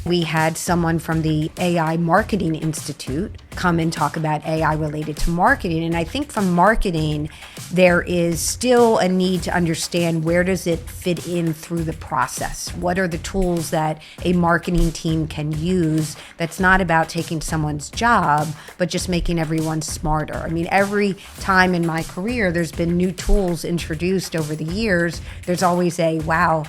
We had someone from the AI Marketing Institute come and talk about AI related to marketing. And I think from marketing, there is still a need to understand where does it fit in through the process? What are the tools that a marketing team can use that's not about taking someone's job, but just making everyone smarter? I mean, every time in my career, there's been new tools introduced over the years. There's always a a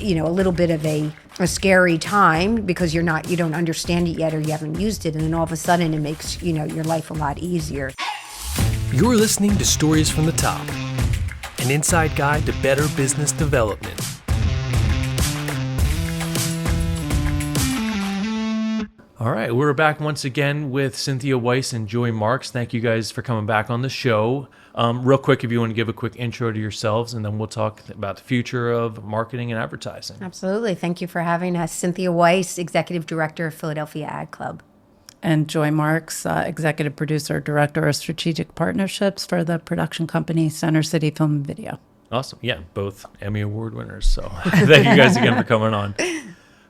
little bit of a scary time because you don't understand it yet or you haven't used it, and then all of a sudden it makes your life a lot easier. You're listening to Stories from the Top, an inside guide to better business development. All right, we're back once again with Cynthia Weiss and Joy Marx. Thank you guys for coming back on the show. Real quick, if you want to give a quick intro to yourselves, and then we'll talk about the future of marketing and advertising. Absolutely. Thank you for having us. Cynthia Weiss, Executive Director of Philadelphia Ad Club. And Joy Marx, Executive Producer, Director of Strategic Partnerships for the production company Center City Film and Video. Awesome. Yeah, both Emmy Award winners. So thank you guys again for coming on.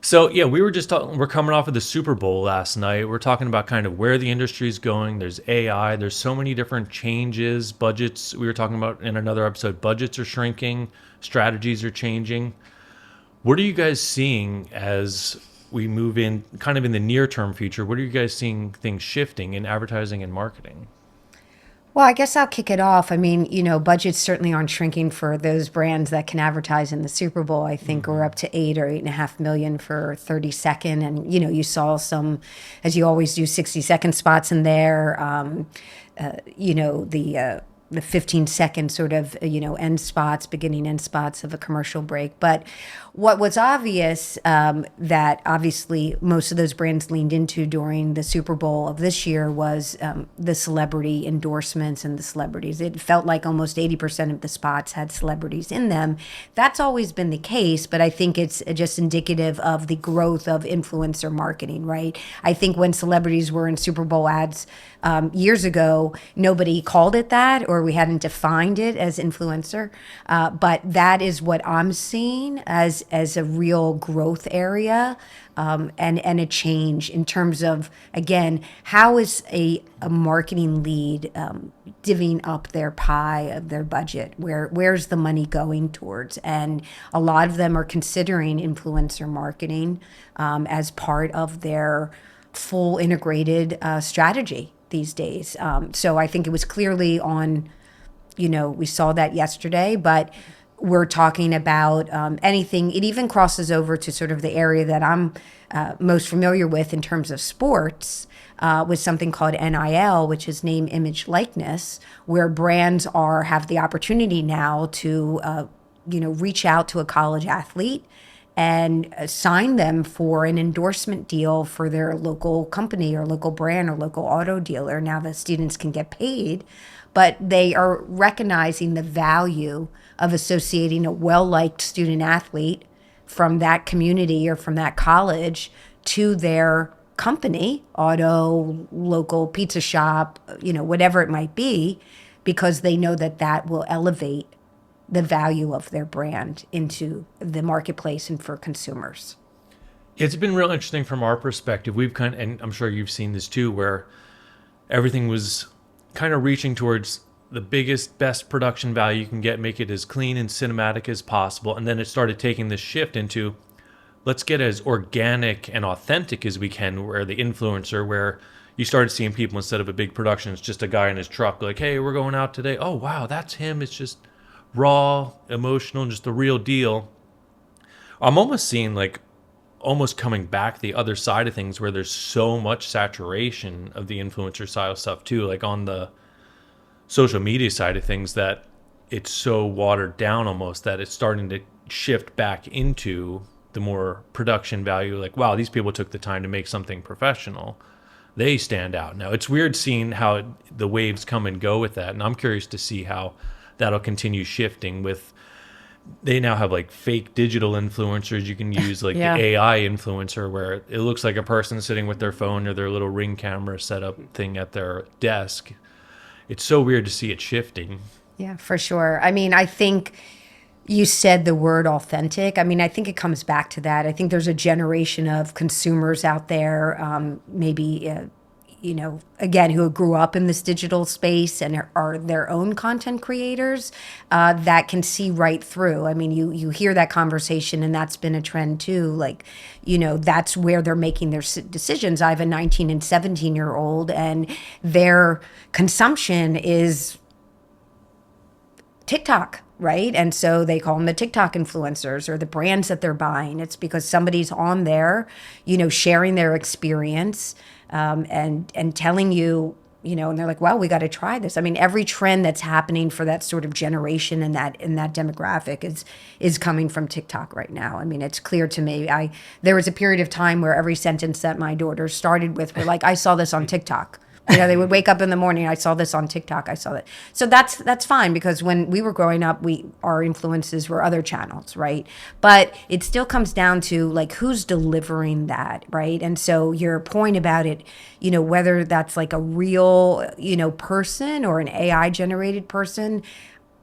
So, yeah, we were just talking, we're coming off of the Super Bowl last night. We're talking about kind of where the industry is going. There's AI. There's so many different changes. Budgets, we were talking about in another episode, budgets are shrinking. Strategies are changing. What are you guys seeing as we move in kind of in the near-term future? What are you guys seeing things shifting in advertising and marketing? Well, I guess I'll kick it off. I mean, budgets certainly aren't shrinking for those brands that can advertise in the Super Bowl. I think we're up to $8 or $8.5 million for 30-second. And, you saw some, as you always do, 60-second spots in there. The 15-second sort of, end spots, beginning end spots of a commercial break. But what was obvious that obviously most of those brands leaned into during the Super Bowl of this year was the celebrity endorsements and the celebrities. It felt like almost 80% of the spots had celebrities in them. That's always been the case, but I think it's just indicative of the growth of influencer marketing, right? I think when celebrities were in Super Bowl ads years ago, nobody called it that, or we hadn't defined it as influencer. But that is what I'm seeing as a real growth area and a change in terms of, again, how is a marketing lead divvying up their pie of their budget? Where's the money going towards? And a lot of them are considering influencer marketing as part of their full integrated strategy these days. So I think it was clearly on, we saw that yesterday, but we're talking about anything. It even crosses over to sort of the area that I'm most familiar with in terms of sports, with something called NIL, which is name, image, likeness, where brands have the opportunity now to, reach out to a college athlete and sign them for an endorsement deal for their local company or local brand or local auto dealer. Now the students can get paid, but they are recognizing the value of associating a well-liked student athlete from that community or from that college to their company, auto, local pizza shop, whatever it might be, because they know that will elevate the value of their brand into the marketplace and for consumers. It's been real interesting from our perspective. We've and I'm sure you've seen this too, where everything was kind of reaching towards the biggest, best production value you can get, make it as clean and cinematic as possible. And then it started taking this shift into, let's get as organic and authentic as we can, where the influencer, where you started seeing people, instead of a big production, it's just a guy in his truck, like, hey, we're going out today. Oh, wow, that's him. It's just raw, emotional, and just the real deal. I'm almost seeing almost coming back the other side of things, where there's so much saturation of the influencer style stuff too, like on the social media side of things, that it's so watered down almost that it's starting to shift back into the more production value. Like, wow, these people took the time to make something professional. They stand out. Now, it's weird seeing how the waves come and go with that, and I'm curious to see how that'll continue shifting with, they now have fake digital influencers you can use, the AI influencer, where it looks like a person sitting with their phone or their little Ring camera setup thing at their desk. It's so weird to see it shifting. Yeah, for sure. I mean, I think You said the word authentic. I mean, I think it comes back to that. I think there's a generation of consumers out there, maybe, again, who grew up in this digital space and are their own content creators that can see right through. I mean, you hear that conversation, and that's been a trend too. Like, that's where they're making their decisions. I have a 19 and 17-year-old, and their consumption is TikTok, right? And so they call them the TikTok influencers or the brands that they're buying. It's because somebody's on there, sharing their experience and telling you, and they're like, well, we got to try this. I mean, every trend that's happening for that sort of generation and that demographic is coming from TikTok right now. I mean, it's clear to me. There was a period of time where every sentence that my daughters started with were like, I saw this on TikTok. They would wake up in the morning, I saw this on TikTok, I saw that. So that's fine, because when we were growing up, our influences were other channels, right? But it still comes down to like who's delivering that, right? And so your point about it, whether that's like a real, person or an AI generated person,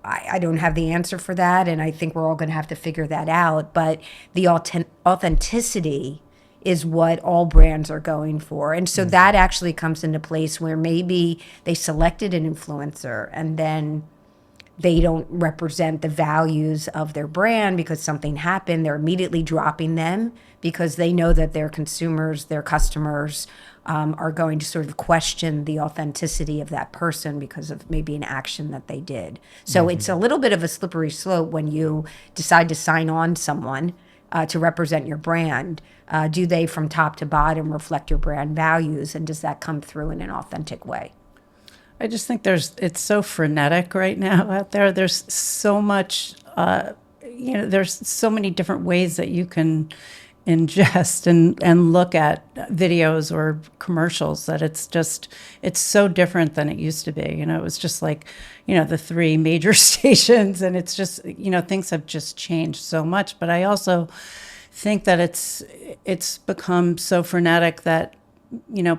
I don't have the answer for that, and I think we're all going to have to figure that out. But the authenticity is what all brands are going for. And so that actually comes into place where maybe they selected an influencer and then they don't represent the values of their brand because something happened. They're immediately dropping them because they know that their consumers, their customers, are going to sort of question the authenticity of that person because of maybe an action that they did. So it's a little bit of a slippery slope when you decide to sign on someone to represent your brand. Do they from top to bottom reflect your brand values, and does that come through in an authentic way? I just think it's so frenetic right now out there. There's so much, there's so many different ways that you can ingest and look at videos or commercials that it's so different than it used to be. It was just like, the three major stations, and it's just, things have just changed so much. But I also think that it's become so frenetic that,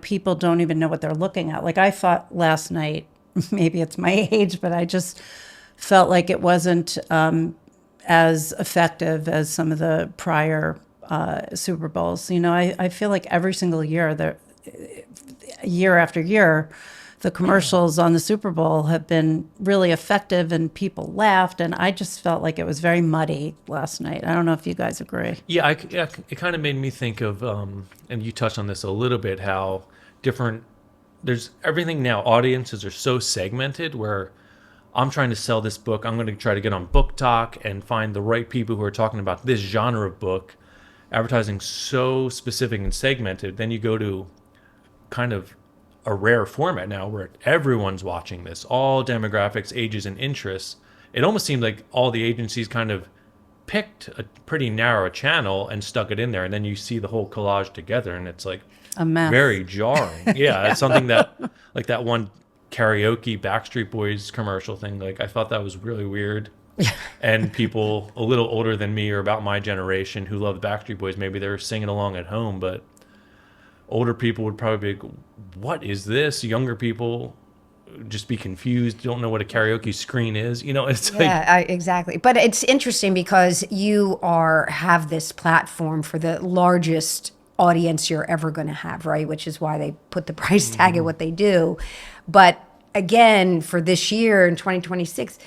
people don't even know what they're looking at. Like I thought last night, maybe it's my age, but I just felt like it wasn't as effective as some of the prior Super Bowls. I feel like every single year, year after year, the commercials on the Super Bowl have been really effective and people laughed. And I just felt like it was very muddy last night. I don't know if you guys agree. Yeah, it kind of made me think of, and you touched on this a little bit, how different, there's everything now. Audiences are so segmented where I'm trying to sell this book. I'm going to try to get on Book Talk and find the right people who are talking about this genre of book. Advertising so specific and segmented. Then you go to kind of a rare format now where everyone's watching this, all demographics, ages, and interests. It almost seemed like all the agencies kind of picked a pretty narrow channel and stuck it in there, and then you see the whole collage together, and it's like a mess. Very jarring. Yeah, it's something that, like that one karaoke Backstreet Boys commercial thing, like I thought that was really weird. And people a little older than me or about my generation who love the Backstreet Boys, maybe they were singing along at home, but older people would probably be like, what is this? Younger people just be confused, don't know what a karaoke screen is. It's like... exactly. But it's interesting because you have this platform for the largest audience you're ever going to have, right? Which is why they put the price tag at what they do. But again, for this year in 2026,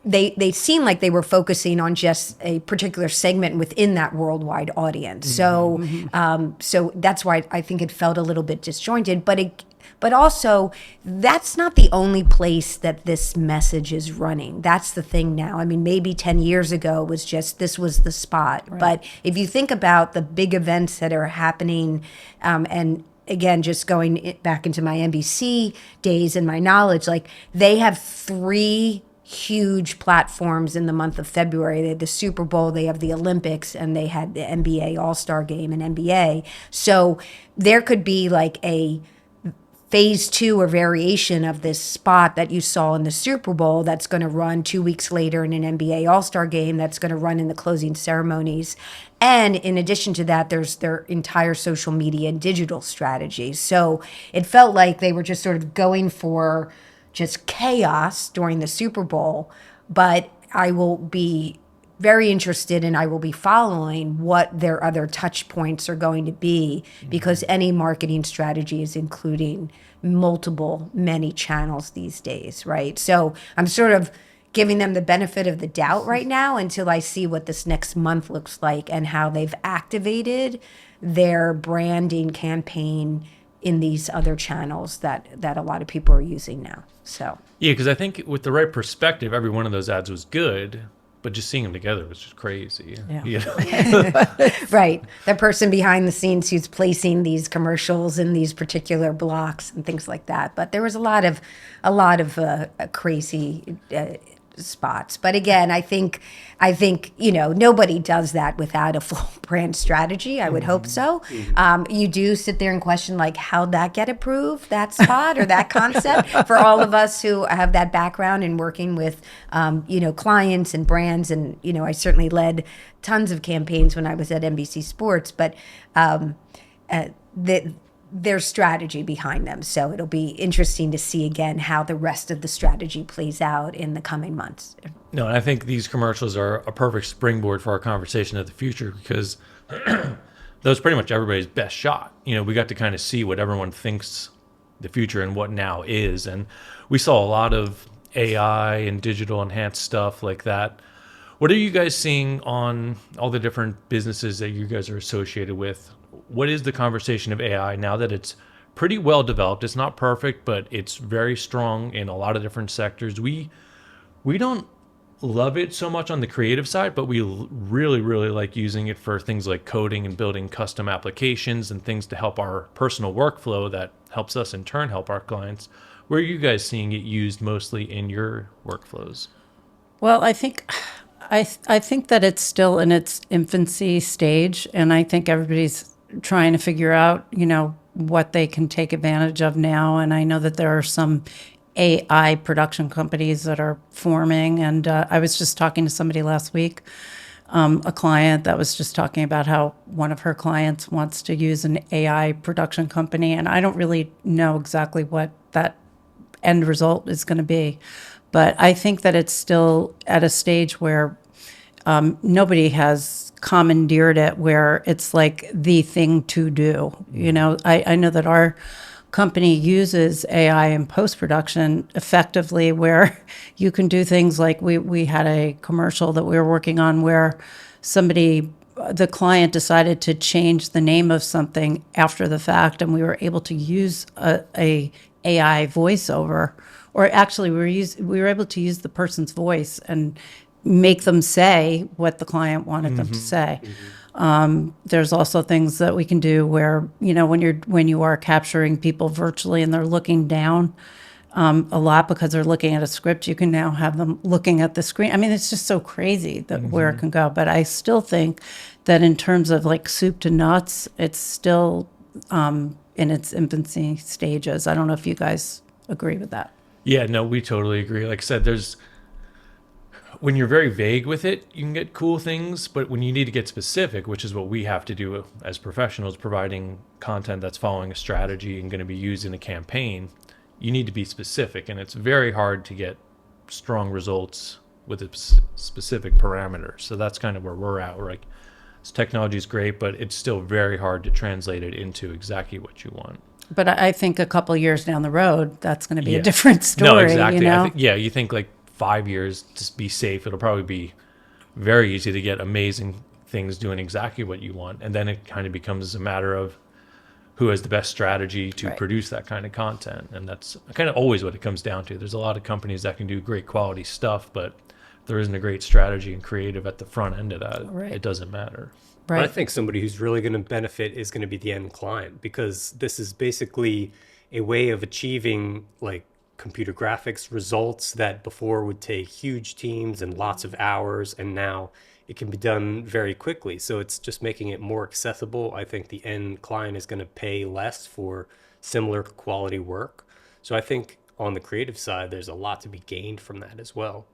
they seem like they were focusing on just a particular segment within that worldwide audience. So that's why I think it felt a little bit disjointed. But also, that's not the only place that this message is running. That's the thing now. I mean, maybe 10 years ago was just this was the spot. Right. But if you think about the big events that are happening, and again, just going back into my NBC days and my knowledge, like they have 3 huge platforms in the month of February. They had the Super Bowl, they have the Olympics, and they had the NBA All-Star Game and NBA. So there could be like a phase 2 or variation of this spot that you saw in the Super Bowl that's going to run 2 weeks later in an NBA All-Star Game, that's going to run in the closing ceremonies. And in addition to that, there's their entire social media and digital strategy. So it felt like they were just sort of going for just chaos during the Super Bowl, but I will be very interested, and I will be following what their other touch points are going to be, because any marketing strategy is including many channels these days, right? So I'm sort of giving them the benefit of the doubt right now until I see what this next month looks like and how they've activated their branding campaign in these other channels that a lot of people are using now. So Yeah, because I think with the right perspective, every one of those ads was good, but just seeing them together was just crazy. Yeah. You know? right, the person behind the scenes who's placing these commercials in these particular blocks and things like that. But there was a lot of crazy spots. But again, I think nobody does that without a full brand strategy. I would hope so. You do sit there and question, like, how'd that get approved, that spot or that concept? For all of us who have that background in working with clients and brands, and I certainly led tons of campaigns when I was at NBC Sports, but there's strategy behind them. So it'll be interesting to see again how the rest of the strategy plays out in the coming months. No, and I think these commercials are a perfect springboard for our conversation of the future, because that was pretty much everybody's best shot. We got to kind of see what everyone thinks the future and what now is. And we saw a lot of AI and digital enhanced stuff like that. What are you guys seeing on all the different businesses that you guys are associated with? What is the conversation of AI now that it's pretty well developed? It's not perfect, but it's very strong in a lot of different sectors. We don't love it so much on the creative side, but we really, really like using it for things like coding and building custom applications and things to help our personal workflow that helps us in turn help our clients. Where are you guys seeing it used mostly in your workflows? Well, I think that it's still in its infancy stage, and I think everybody's trying to figure out, what they can take advantage of now. And I know that there are some AI production companies that are forming. And I was just talking to somebody last week, a client that was just talking about how one of her clients wants to use an AI production company. And I don't really know exactly what that end result is going to be. But I think that it's still at a stage where nobody has commandeered it, where it's like the thing to do. I know that our company uses AI in post-production effectively, where you can do things like we had a commercial that we were working on where the client decided to change the name of something after the fact, and we were able to use a AI voiceover, or actually we were able to use the person's voice and make them say what the client wanted them to say. There's also things that we can do where, when you are capturing people virtually and they're looking down a lot because they're looking at a script, you can now have them looking at the screen. I mean, it's just so crazy that where it can go. But I still think that in terms of like soup to nuts, it's still in its infancy stages. I don't know if you guys agree with that. Yeah, no, we totally agree. Like I said, when you're very vague with it, you can get cool things, but when you need to get specific, which is what we have to do as professionals, providing content that's following a strategy and going to be used in a campaign, you need to be specific, and it's very hard to get strong results with a specific parameter. So that's kind of where we're at. We're like, this technology is great, but it's still very hard to translate it into exactly what you want. But I think a couple of years down the road, that's going to be a different story. No, exactly. You think like 5 years, just be safe. It'll probably be very easy to get amazing things doing exactly what you want. And then it kind of becomes a matter of who has the best strategy to produce that kind of content. And that's kind of always what it comes down to. There's a lot of companies that can do great quality stuff, but if there isn't a great strategy and creative at the front end of that, it doesn't matter. Right. I think somebody who's really going to benefit is going to be the end client, because this is basically a way of achieving like computer graphics results that before would take huge teams and lots of hours, and now it can be done very quickly. So it's just making it more accessible. I think the end client is going to pay less for similar quality work. So I think on the creative side, there's a lot to be gained from that as well.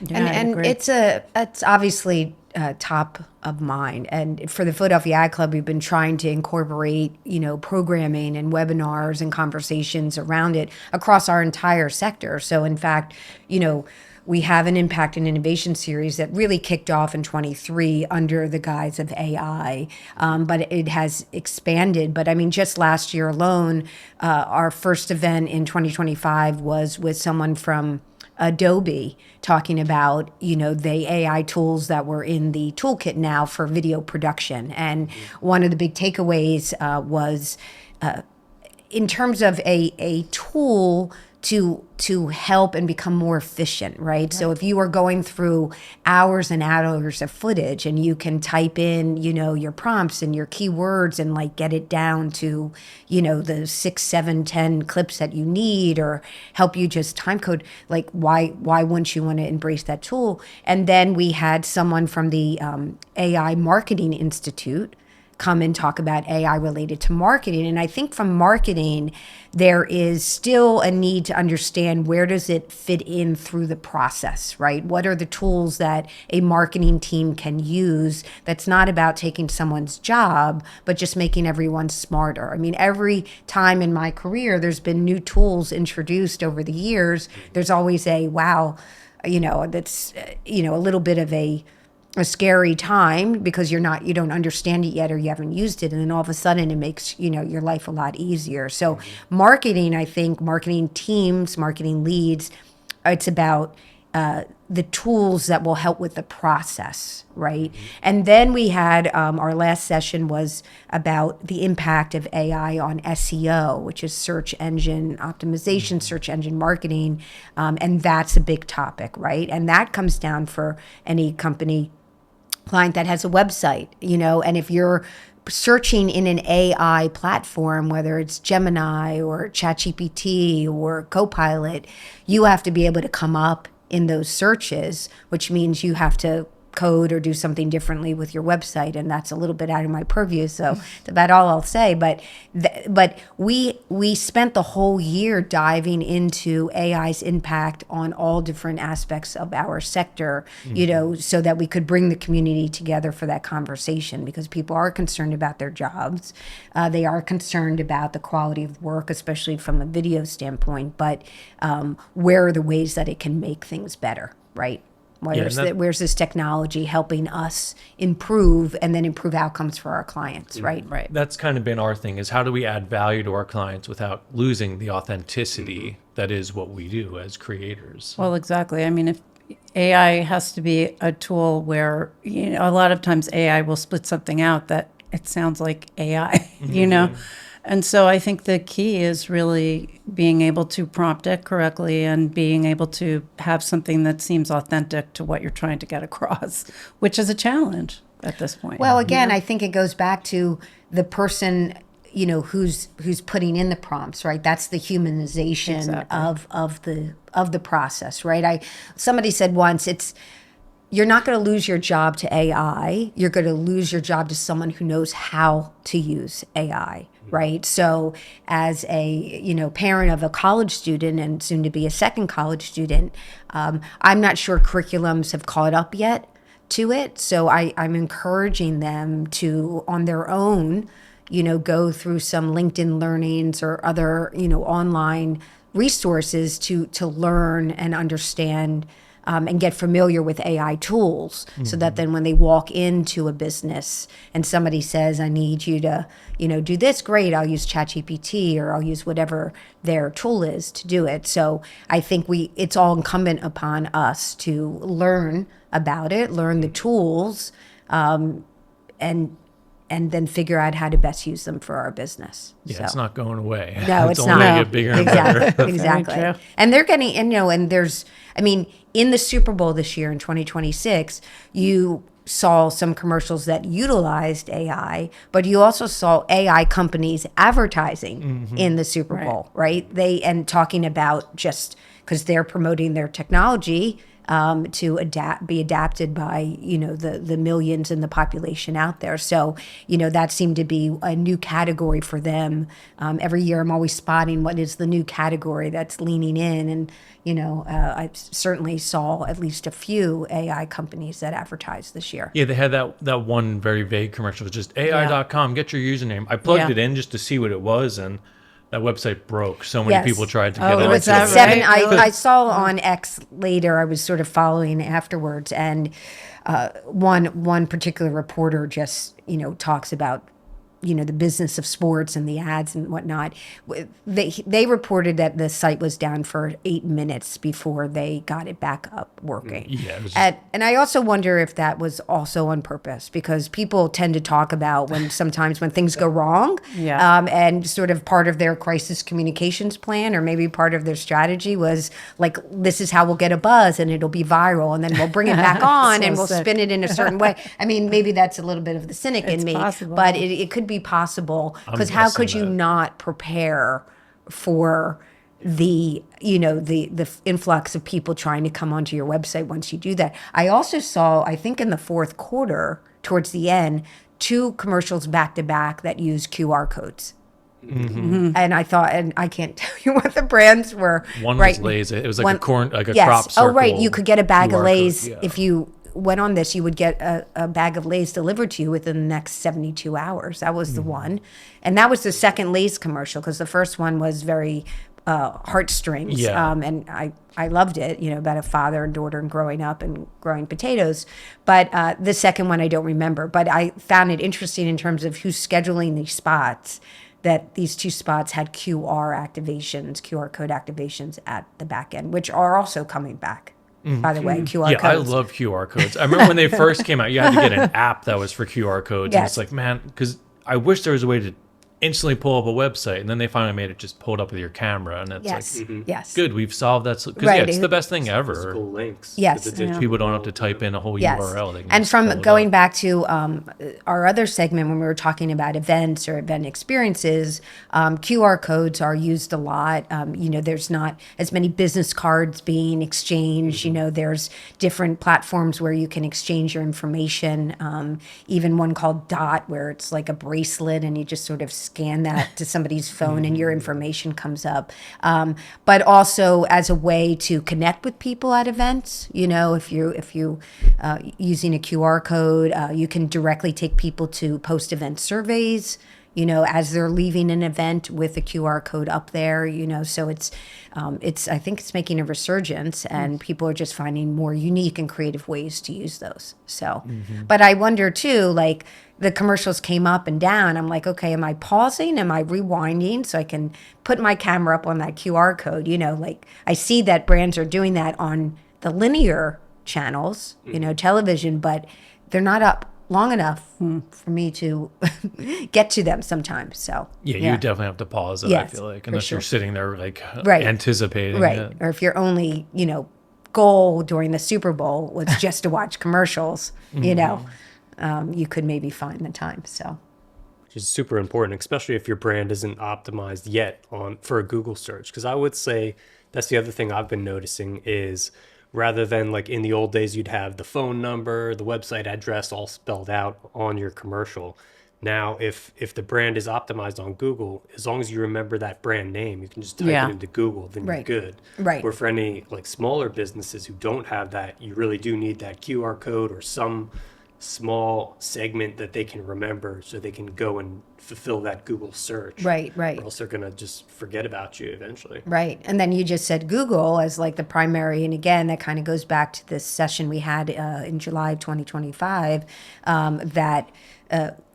Yeah, and I and agree. it's obviously top of mind. And for the Philadelphia Ad Club, we've been trying to incorporate, programming and webinars and conversations around it across our entire sector. So in fact, we have an impact and innovation series that really kicked off in 23 under the guise of AI, but it has expanded. But I mean, just last year alone, our first event in 2025 was with someone from Adobe talking about, the AI tools that were in the toolkit now for video production. And one of the big takeaways was in terms of a tool to help and become more efficient, right? So if you are going through hours and hours of footage and you can type in, your prompts and your keywords and like get it down to, the 6, 7, 10 clips that you need, or help you just time code, like why wouldn't you want to embrace that tool? And then we had someone from the AI Marketing Institute come and talk about AI related to marketing. And I think from marketing, there is still a need to understand where does it fit in through the process, right? What are the tools that a marketing team can use that's not about taking someone's job, but just making everyone smarter? I mean, every time in my career, there's been new tools introduced over the years. There's always a, wow, that's, a little bit of a scary time because you don't understand it yet or you haven't used it, and then all of a sudden it makes your life a lot easier. So marketing, I think marketing teams, marketing leads, it's about the tools that will help with the process, right? And then we had our last session was about the impact of AI on SEO, which is search engine optimization, search engine marketing, and that's a big topic, right? And that comes down for any company client that has a website, and if you're searching in an AI platform, whether it's Gemini or ChatGPT or Copilot, you have to be able to come up in those searches, which means you have to code or do something differently with your website, and that's a little bit out of my purview, so that's about all I'll say. But we spent the whole year diving into AI's impact on all different aspects of our sector, so that we could bring the community together for that conversation, because people are concerned about their jobs, they are concerned about the quality of work, especially from a video standpoint, but where are the ways that it can make things better, right? Where's this technology helping us improve and then improve outcomes for our clients, right? Right. That's kind of been our thing, is how do we add value to our clients without losing the authenticity that is what we do as creators. Well, exactly. I mean, if AI has to be a tool where, a lot of times AI will split something out that it sounds like AI, And so I think the key is really being able to prompt it correctly and being able to have something that seems authentic to what you're trying to get across, which is a challenge at this point. Well, again, I think it goes back to the person, who's putting in the prompts, right? That's the humanization of the process, right? Somebody said once, you're not going to lose your job to AI. You're going to lose your job to someone who knows how to use AI, right? So as a, parent of a college student and soon to be a second college student, I'm not sure curriculums have caught up yet to it. So I'm encouraging them to, on their own, go through some LinkedIn learnings or other, online resources to learn and understand and get familiar with AI tools, so that then when they walk into a business and somebody says, I need you to, do this, great, I'll use ChatGPT or I'll use whatever their tool is to do it. So I think it's all incumbent upon us to learn about it, learn the tools, and then figure out how to best use them for our business. Yeah, So. it's not going away. No, it's only not. going to get bigger and better. Exactly. Very true. And they're getting, and there's, in the Super Bowl this year in 2026, you saw some commercials that utilized AI, but you also saw AI companies advertising in the Super Bowl, right? And talking about just because they're promoting their technology, to be adapted by, the millions in the population out there. So, that seemed to be a new category for them. Every year I'm always spotting what is the new category that's leaning in. And, I certainly saw at least a few AI companies that advertised this year. Yeah, they had that one very vague commercial. It was just AI.com, get your username. I plugged it in just to see what it was, and that website broke. So many people tried to get It on. was that seven. right? I saw on X later. I was sort of following afterwards, and one particular reporter just talks about the business of sports and the ads and whatnot. They reported that the site was down for 8 minutes before they got it back up working. Yeah, it was And I also wonder if that was also on purpose, because people tend to talk about sometimes when things go wrong, and sort of part of their crisis communications plan, or maybe part of their strategy was like, this is how we'll get a buzz and it'll be viral, and then we'll bring it back on and we'll spin it in a certain way. I mean, maybe that's a little bit of the cynic in me, possible. but it could be possible, because how guessing could you that. not prepare for the influx of people trying to come onto your website once you do that? I also saw, I think in the fourth quarter, towards the end, 2 commercials back to back that use QR codes. And I thought, and I can't tell you what the brands were. One right? was Lay's. It was like One- a corn, like a yes. crop circle. Oh, right. You could get a bag of QR Lay's code. Yeah. if you went on this. You would get a bag of Lay's delivered to you within the next 72 hours. That was the one, and that was the second Lay's commercial, because the first one was very heartstrings. Yeah. And I loved it. About a father and daughter and growing up and growing potatoes. But the second one I don't remember. But I found it interesting in terms of who's scheduling these spots, that these 2 spots had QR code activations at the back end, which are also coming back. By the way, QR Yeah, I codes. love QR codes. I remember when they first came out, you had to get an app that was for QR codes. And Yes. it's like, man, because I wish there was a way to instantly pull up a website, and then they finally made it just pull it up with your camera, and it's Yes, like, yes. good, we've solved that. Because Right. it's the best thing ever. Physical links. Yes. to the digital People don't have to type in a whole Yes. URL. They can And just pull from it going up. back to our other segment when we were talking about events or event experiences, QR codes are used a lot. There's not as many business cards being exchanged. There's different platforms where you can exchange your information. Even one called Dot, where it's like a bracelet and you just sort of scan that to somebody's phone and your information comes up. But also as a way to connect with people at events. If you using a QR code, you can directly take people to post-event surveys, as they're leaving an event with a QR code up there, so it's I think it's making a resurgence, and people are just finding more unique and creative ways to use those. So, but I wonder too, like the commercials came up and down. I'm like, okay, am I pausing? Am I rewinding so I can put my camera up on that QR code? Like I see that brands are doing that on the linear channels, television, but they're not up long enough for me to get to them sometimes. So Yeah, you definitely have to pause it, I Yes, feel like, for unless sure. you're sitting there like Right. anticipating right. it. Or if your only goal during the Super Bowl was just to watch commercials, you could maybe find the time. So Which is super important, especially if your brand isn't optimized yet for a Google search. Because I would say that's the other thing I've been noticing is, rather than like in the old days, you'd have the phone number, the website address all spelled out on your commercial. Now, if the brand is optimized on Google, as long as you remember that brand name, you can just type Yeah. it into Google, then Right. you're good. Right. Or for any like smaller businesses who don't have that, you really do need that QR code or some small segment that they can remember so they can go and fulfill that Google search. right. Or else they're going to just forget about you eventually. Right. And then you just said Google as like the primary. And again, that kind of goes back to this session we had in July of 2025, that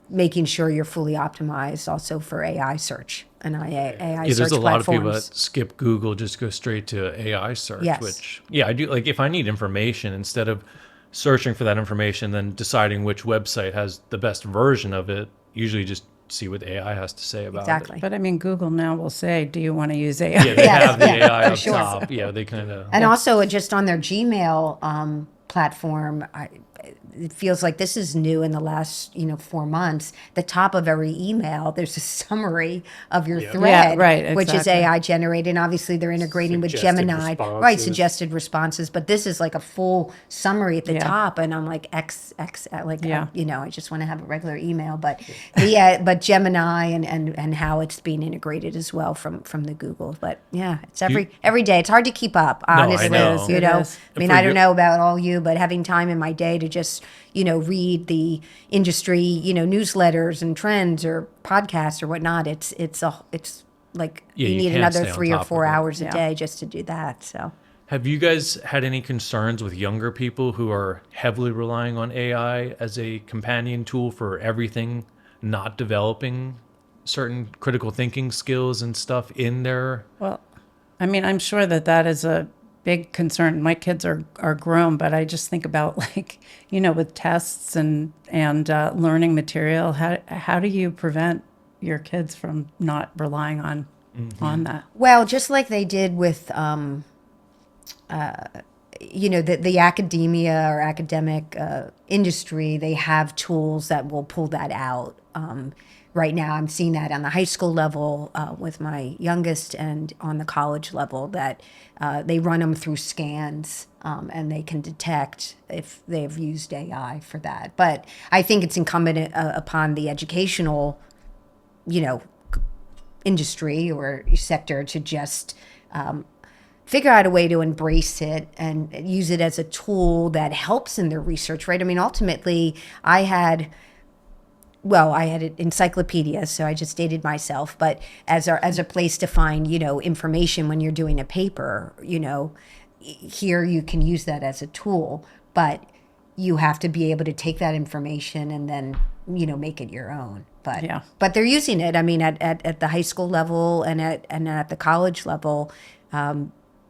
making sure you're fully optimized also for AI search and AI Yeah, search there's a lot of people that platforms. skip Google, just go straight to AI search, Yes. which, I do. Like, if I need information, instead of searching for that information, then deciding which website has the best version of it, usually just see what AI has to say about Exactly. But I mean, Google now will say, do you want to use AI? it. Yeah, they Yes, have the yeah, AI for up sure. top. Yeah, they kind of. And also just on their Gmail, platform, it feels like this is new in the last 4 months. The top of every email, there's a summary of your thread, right, which is exactly. AI generated. And obviously, they're integrating with Suggested Gemini, right? responses. Suggested responses, but this is like a full summary at the Yeah. top, and I'm like X, like Yeah. I just want to have a regular email, but but Gemini and how it's being integrated as well from the Google. But yeah, it's every day. It's hard to keep up, I honestly. know. You It know, is. I mean, For I don't you- know about all you, but having time in my day to just read the industry newsletters and trends or podcasts or whatnot, it's like Yeah, you you need can't another stay on 3 or top 4 of it. hours a Yeah. day just to do that. So Have you guys had any concerns with younger people who are heavily relying on AI as a companion tool for everything, not developing certain critical thinking skills and stuff in their... Well, I mean, I'm sure that is a big concern. My kids are grown, but I just think about like, with tests and learning material, how do you prevent your kids from not relying on that? well, just like they did with the academia or academic industry, they have tools that will pull that out. Right now, I'm seeing that on the high school level with my youngest, and on the college level, that they run them through scans, and they can detect if they've used AI for that. But I think it's incumbent upon the educational, industry or sector to just figure out a way to embrace it and use it as a tool that helps in their research, right? I mean, ultimately, I had an encyclopedia, so I just dated myself, but as a place to find, information when you're doing a paper, here you can use that as a tool, but you have to be able to take that information and then, make it your own. But Yeah. but they're using it. I mean, at the high school level and at the college level,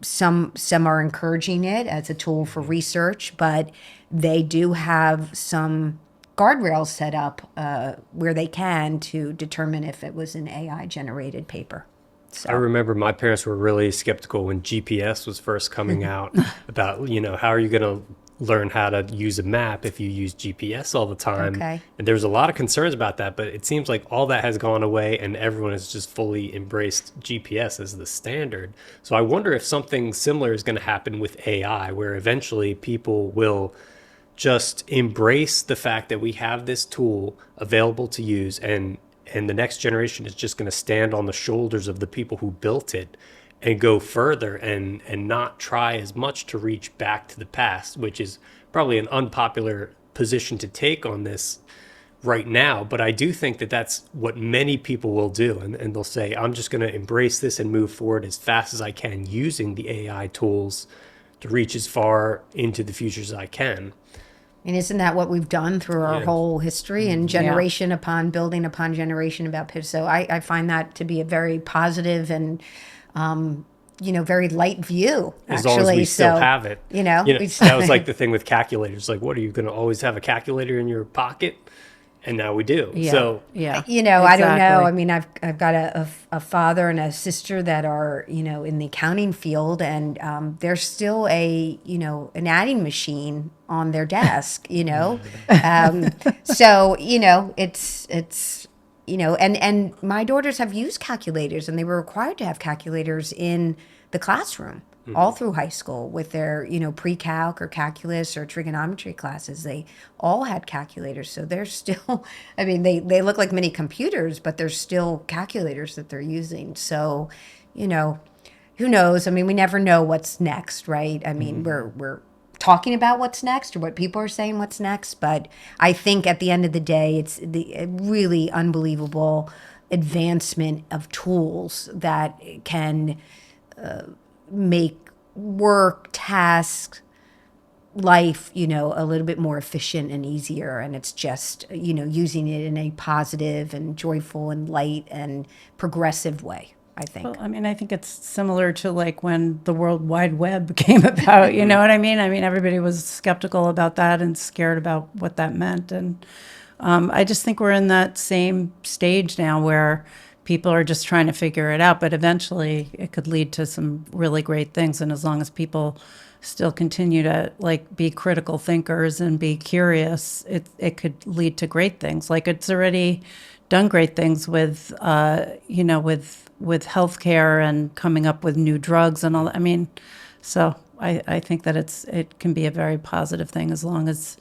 some are encouraging it as a tool for research, but they do have some guardrails set up where they can to determine if it was an AI generated paper. So I remember my parents were really skeptical when GPS was first coming out about, how are you going to learn how to use a map if you use GPS all the time? Okay. And there was a lot of concerns about that, but it seems like all that has gone away and everyone has just fully embraced GPS as the standard. So I wonder if something similar is going to happen with AI, where eventually people will just embrace the fact that we have this tool available to use, and the next generation is just going to stand on the shoulders of the people who built it and go further and not try as much to reach back to the past, which is probably an unpopular position to take on this right now. But I do think that that's what many people will do. And they'll say, I'm just going to embrace this and move forward as fast as I can using the AI tools to reach as far into the future as I can. And isn't that what we've done through our Yeah. whole history and generation upon building upon generation about pitch? So I find that to be a very positive and, very light view, As actually. long as we still So, have it. we That was like the thing with calculators. Like, what, are you going to always have a calculator in your pocket? And now we do. Yeah. So yeah. I don't know. Exactly. I mean, I've got a father and a sister that are, in the accounting field, and there's still an adding machine on their desk, so, it's, and my daughters have used calculators, and they were required to have calculators in the classroom all through high school with their, pre-calc or calculus or trigonometry classes. They all had calculators. So they're still, I mean, they look like mini computers, but they're still calculators that they're using. So, who knows? I mean, we never know what's next, right? I mean, we're talking about what's next or what people are saying what's next, but I think at the end of the day, it's the really unbelievable advancement of tools that can make work, tasks, life, a little bit more efficient and easier. And it's just, using it in a positive and joyful and light and progressive way, I think. Well, I mean, I think it's similar to like when the World Wide Web came about, you know what I mean? I mean, everybody was skeptical about that and scared about what that meant. And I just think we're in that same stage now where people are just trying to figure it out, but eventually it could lead to some really great things. And as long as people still continue to like be critical thinkers and be curious, it could lead to great things. Like it's already done great things with with healthcare and coming up with new drugs and all that. I mean, so I think that it can be a very positive thing as long as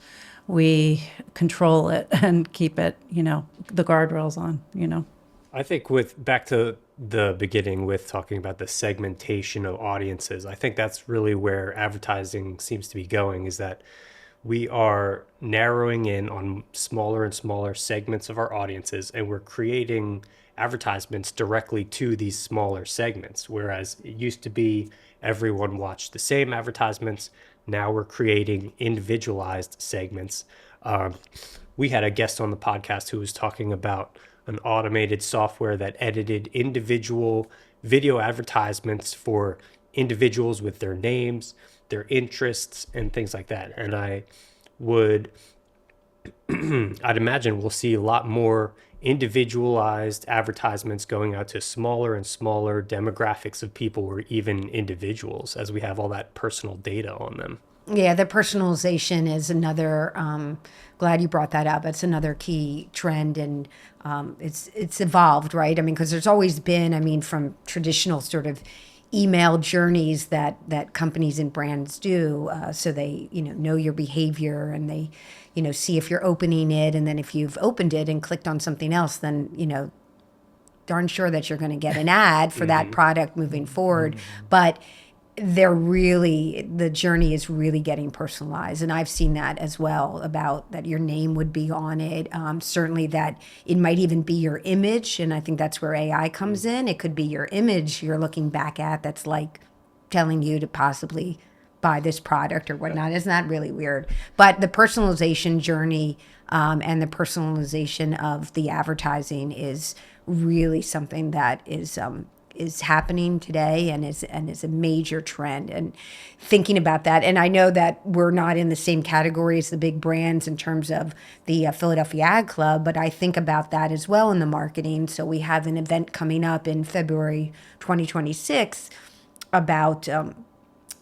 we control it and keep it, the guardrails on. I think with back to the beginning with talking about the segmentation of audiences, I think that's really where advertising seems to be going, is that we are narrowing in on smaller and smaller segments of our audiences, and we're creating advertisements directly to these smaller segments. Whereas it used to be everyone watched the same advertisements. Now we're creating individualized segments. We had a guest on the podcast who was talking about an automated software that edited individual video advertisements for individuals with their names, their interests, and things like that. And I'd imagine we'll see a lot more individualized advertisements going out to smaller and smaller demographics of people, or even individuals, as we have all that personal data on them. Yeah, the personalization is another. Glad you brought that up. It's another key trend, and it's evolved, right? I mean, because there's always been, I mean, from traditional sort of email journeys that companies and brands do, so they know your behavior, and they see if you're opening it, and then if you've opened it and clicked on something else, then darn sure that you're going to get an ad for that product moving forward. But the journey is really getting personalized, and I've seen that as well, about that your name would be on it, certainly that it might even be your image, and I think that's where AI comes in. It could be your image you're looking back at that's like telling you to possibly buy this product or whatnot. Isn't that really weird? But the personalization journey and the personalization of the advertising is really something that is happening today, and is a major trend. And thinking about that, and I know that we're not in the same category as the big brands in terms of the Philadelphia Ad Club, but I think about that as well in the marketing. So we have an event coming up in February 2026 about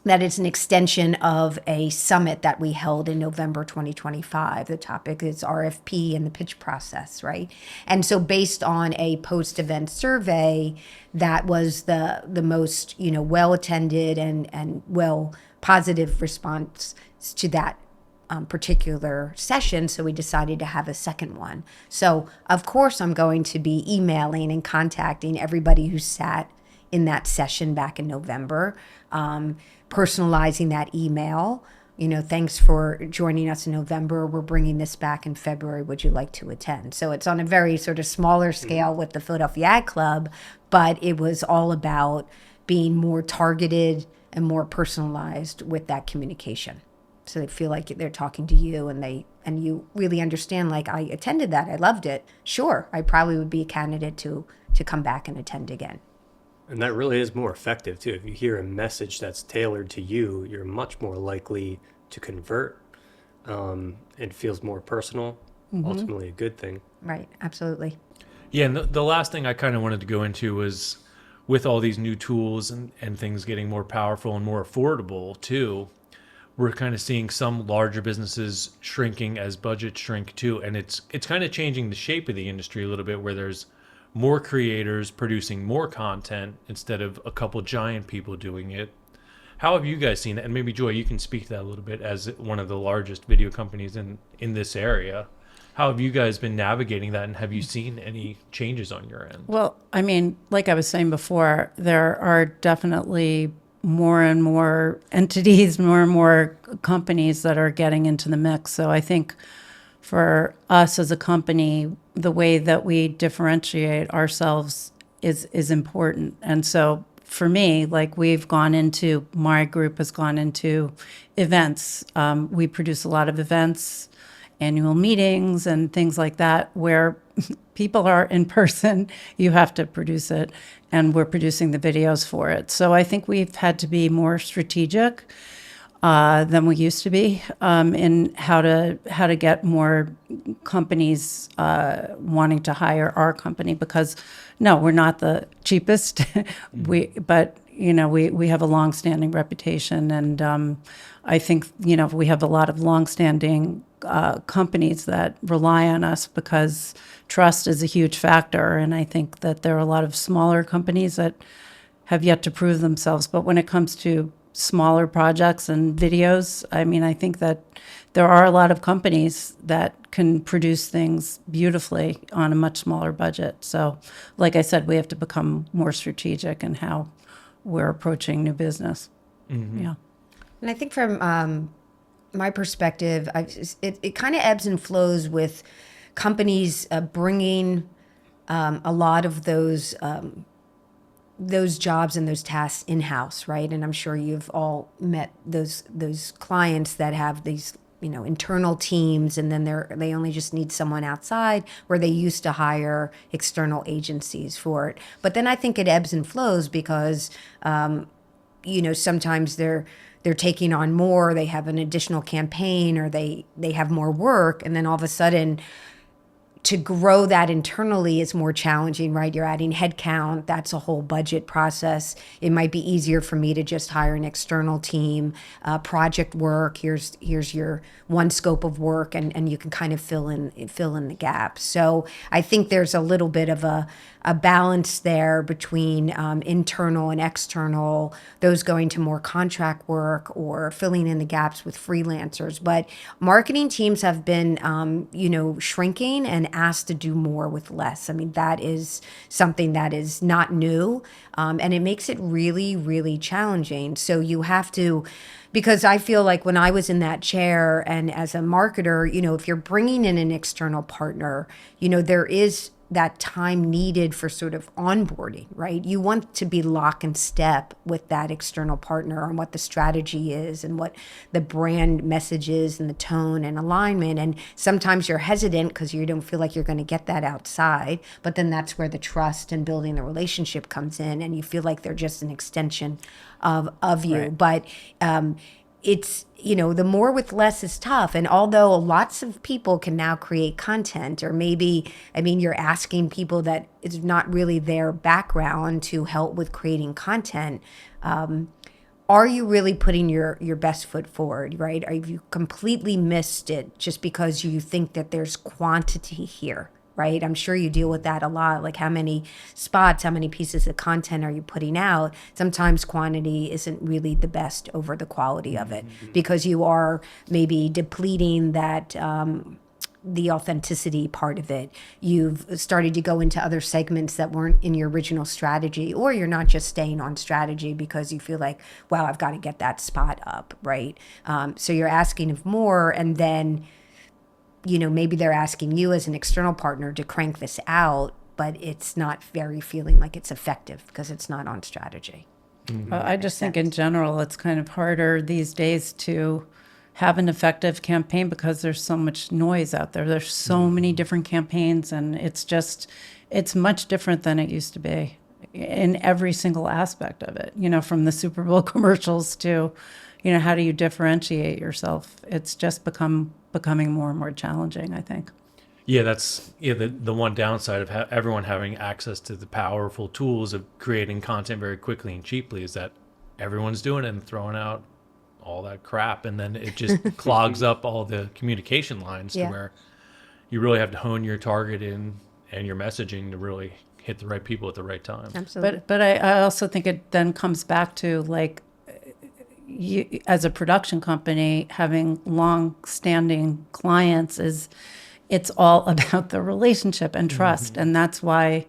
that it's an extension of a summit that we held in November 2025. The topic is RFP and the pitch process, right? And so based on a post-event survey, that was the most, well-attended and positive response to that particular session. So we decided to have a second one. So of course I'm going to be emailing and contacting everybody who sat in that session back in November, personalizing that email. Thanks for joining us in November. We're bringing this back in February. Would you like to attend? So it's on a very sort of smaller scale with the Philadelphia Ad Club, but it was all about being more targeted and more personalized with that communication. So they feel like they're talking to you, and you really understand, like, I attended that. I loved it. Sure, I probably would be a candidate to come back and attend again. And that really is more effective too. If you hear a message that's tailored to you, you're much more likely to convert. It feels more personal, ultimately a good thing. Right, absolutely. Yeah, and the last thing I kind of wanted to go into was, with all these new tools and things getting more powerful and more affordable too, we're kind of seeing some larger businesses shrinking as budgets shrink too. And it's kind of changing the shape of the industry a little bit, where there's more creators producing more content instead of a couple giant people doing it. How have you guys seen that? And maybe Joy, you can speak to that a little bit as one of the largest video companies in this area. How have you guys been navigating that, and have you seen any changes on your end? Well, I mean, like I was saying before, there are definitely more and more entities, more and more companies that are getting into the mix. So I think for us as a company, the way that we differentiate ourselves is important. And so for me, like, my group has gone into events. We produce a lot of events, annual meetings and things like that, where people are in person, you have to produce it, and we're producing the videos for it. So I think we've had to be more strategic than we used to be in how to get more companies wanting to hire our company, because no, we're not the cheapest. But we have a long-standing reputation, and I think we have a lot of long-standing companies that rely on us because trust is a huge factor. And I think that there are a lot of smaller companies that have yet to prove themselves. But when it comes to smaller projects and videos, I mean, I think that there are a lot of companies that can produce things beautifully on a much smaller budget. So, like I said, we have to become more strategic in how we're approaching new business. Yeah. And I think from my perspective, it kind of ebbs and flows with companies bringing a lot of those jobs and those tasks in-house, right? And I'm sure you've all met those clients that have these internal teams, and then they only just need someone outside, where they used to hire external agencies for it. But then I think it ebbs and flows because sometimes they're taking on more, they have an additional campaign, or they have more work, and then all of a sudden to grow that internally is more challenging, right? You're adding headcount. That's a whole budget process. It might be easier for me to just hire an external team, project work. Here's your one scope of work, and you can kind of fill in the gaps. So I think there's a little bit of a balance there between internal and external, those going to more contract work or filling in the gaps with freelancers. But marketing teams have been, shrinking and asked to do more with less. I mean, that is something that is not new, and it makes it really, really challenging. So you have to, because I feel like when I was in that chair and as a marketer, if you're bringing in an external partner, there is that time needed for sort of onboarding, right? You want to be lock and step with that external partner on what the strategy is and what the brand message is and the tone and alignment. And sometimes you're hesitant because you don't feel like you're going to get that outside, but then that's where the trust and building the relationship comes in, and you feel like they're just an extension of you. Right. But it's, the more with less is tough. And although lots of people can now create content, or maybe, you're asking people that it's not really their background to help with creating content. Are you really putting your best foot forward, right? Or have you completely missed it just because you think that there's quantity here? Right? I'm sure you deal with that a lot. Like, how many spots, how many pieces of content are you putting out? Sometimes quantity isn't really the best over the quality of it, because you are maybe depleting that, the authenticity part of it. You've started to go into other segments that weren't in your original strategy, or you're not just staying on strategy because you feel like, wow, I've got to get that spot up, right? So you're asking of more, and then maybe they're asking you as an external partner to crank this out, but it's not very feeling like it's effective because it's not on strategy. I just think in general, it's kind of harder these days to have an effective campaign because there's so much noise out there. There's so many different campaigns, and it's much different than it used to be in every single aspect of it, from the Super Bowl commercials to, how do you differentiate yourself? It's just becoming more and more challenging, I think. Yeah, that's the one downside of everyone having access to the powerful tools of creating content very quickly and cheaply is that everyone's doing it and throwing out all that crap, and then it just clogs up all the communication lines to where you really have to hone your target in and your messaging to really hit the right people at the right time. Absolutely. But I also think it then comes back to, like, you, as a production company, having long-standing clients it's all about the relationship and trust. And that's why,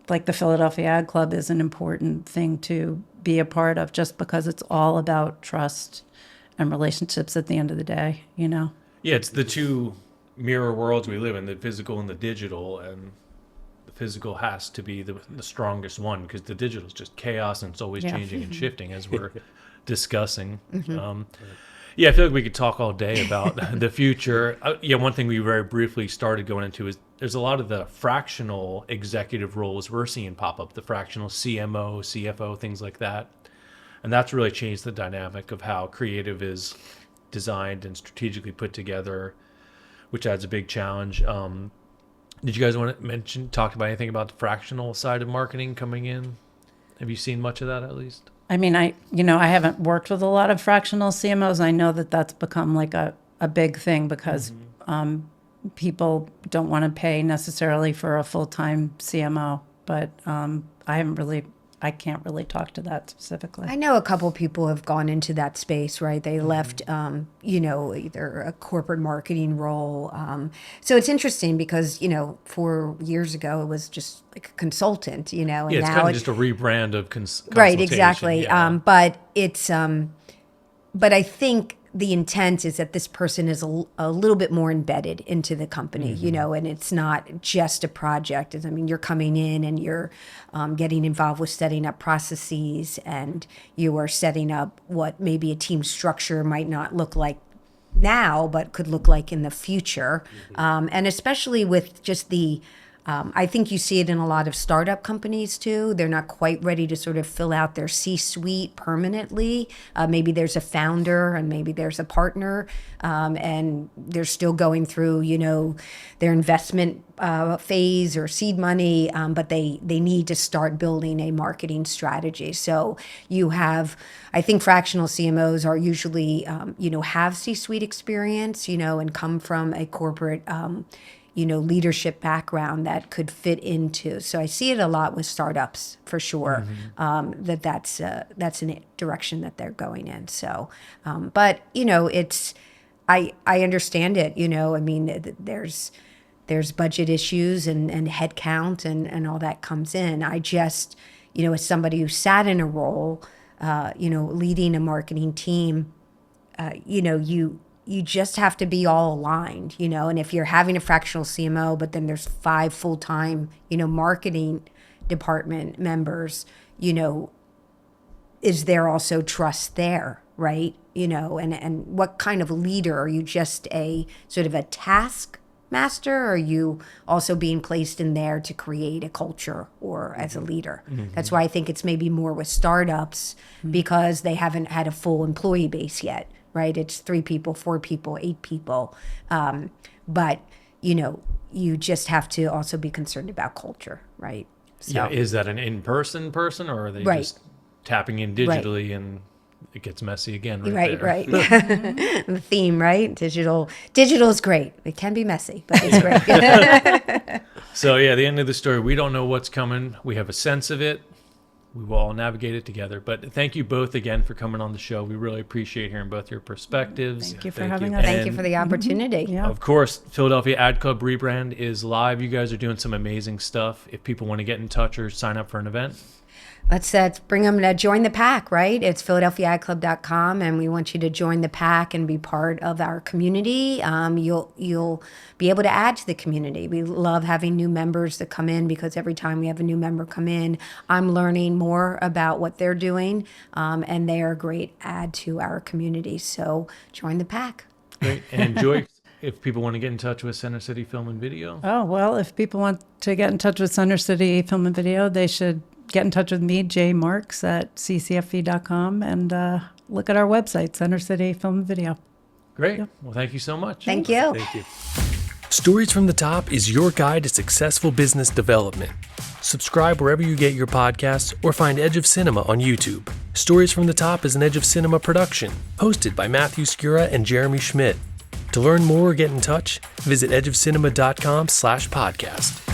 like, the Philadelphia Ad Club is an important thing to be a part of, just because it's all about trust and relationships at the end of the day, Yeah, it's the two mirror worlds we live in, the physical and the digital, and the physical has to be the strongest one, because the digital is just chaos, and it's always changing and shifting, as we're discussing. Yeah, I feel like we could talk all day about the future. One thing we very briefly started going into is there's a lot of the fractional executive roles we're seeing pop up, the fractional CMO, CFO, things like that. And that's really changed the dynamic of how creative is designed and strategically put together, which adds a big challenge. Did you guys want to talk about anything about the fractional side of marketing coming in? Have you seen much of that, at least? I mean, I haven't worked with a lot of fractional CMOs. I know that that's become like a big thing because people don't want to pay necessarily for a full-time CMO, but I can't really talk to that specifically. I know a couple people have gone into that space, right? They left, either a corporate marketing role. So it's interesting because, 4 years ago, it was just like a consultant, and Yeah, it's now kind of just a rebrand of right, consultation. exactly. Yeah. But I think the intent is that this person is a little bit more embedded into the company, and it's not just a project. I mean, you're coming in and you're getting involved with setting up processes, and you are setting up what maybe a team structure might not look like now, but could look like in the future. And especially with just I think you see it in a lot of startup companies too. They're not quite ready to sort of fill out their C-suite permanently. Maybe there's a founder and maybe there's a partner, and they're still going through, their investment phase or seed money, but they need to start building a marketing strategy. So I think fractional CMOs are usually, have C-suite experience, and come from a corporate leadership background that could fit into. So I see it a lot with startups for sure. That's a direction that they're going in. So, but I understand it. I mean, there's budget issues and head count and all that comes in. I just, as somebody who sat in a role, leading a marketing team, you just have to be all aligned, and if you're having a fractional CMO, but then there's 5 full-time, marketing department members, is there also trust there, right? And what kind of leader? Are you just a sort of a task master? Or are you also being placed in there to create a culture or as a leader? That's why I think it's maybe more with startups because they haven't had a full employee base yet. Right? It's 3 people, 4 people, 8 people. But, you just have to also be concerned about culture, right? So, Yeah, is that an in-person person, or are they Right. just tapping in digitally and it gets messy again right there? right. The theme, right? Digital is great. It can be messy, but it's great. So, yeah, the end of the story, we don't know what's coming. We have a sense of it. We will all navigate it together. But thank you both again for coming on the show. We really appreciate hearing both your perspectives. Thank you for having us. Thank you for the opportunity. Yeah. Of course, Philadelphia Ad Club rebrand is live. You guys are doing some amazing stuff. If people want to get in touch or sign up for an event, Let's bring them to join the pack, right? It's PhiladelphiaAdClub.com, and we want you to join the pack and be part of our community. You'll be able to add to the community. We love having new members that come in because every time we have a new member come in, I'm learning more about what they're doing, and they are a great add to our community. So join the pack. great. And Joy, if people want to get in touch with Center City Film and Video, Oh, well, if people want to get in touch with Center City Film and Video, they should get in touch with me, Jay Marks, at ccfv.com, and look at our website, Center City Film and Video. great. Well, thank you so much. Thank you. Thank you. Stories from the Top is your guide to successful business development. Subscribe wherever you get your podcasts or find Edge of Cinema on YouTube. Stories from the Top is an Edge of Cinema production, hosted by Matthew Skura and Jeremy Schmidt. To learn more or get in touch, visit edgeofcinema.com/podcast.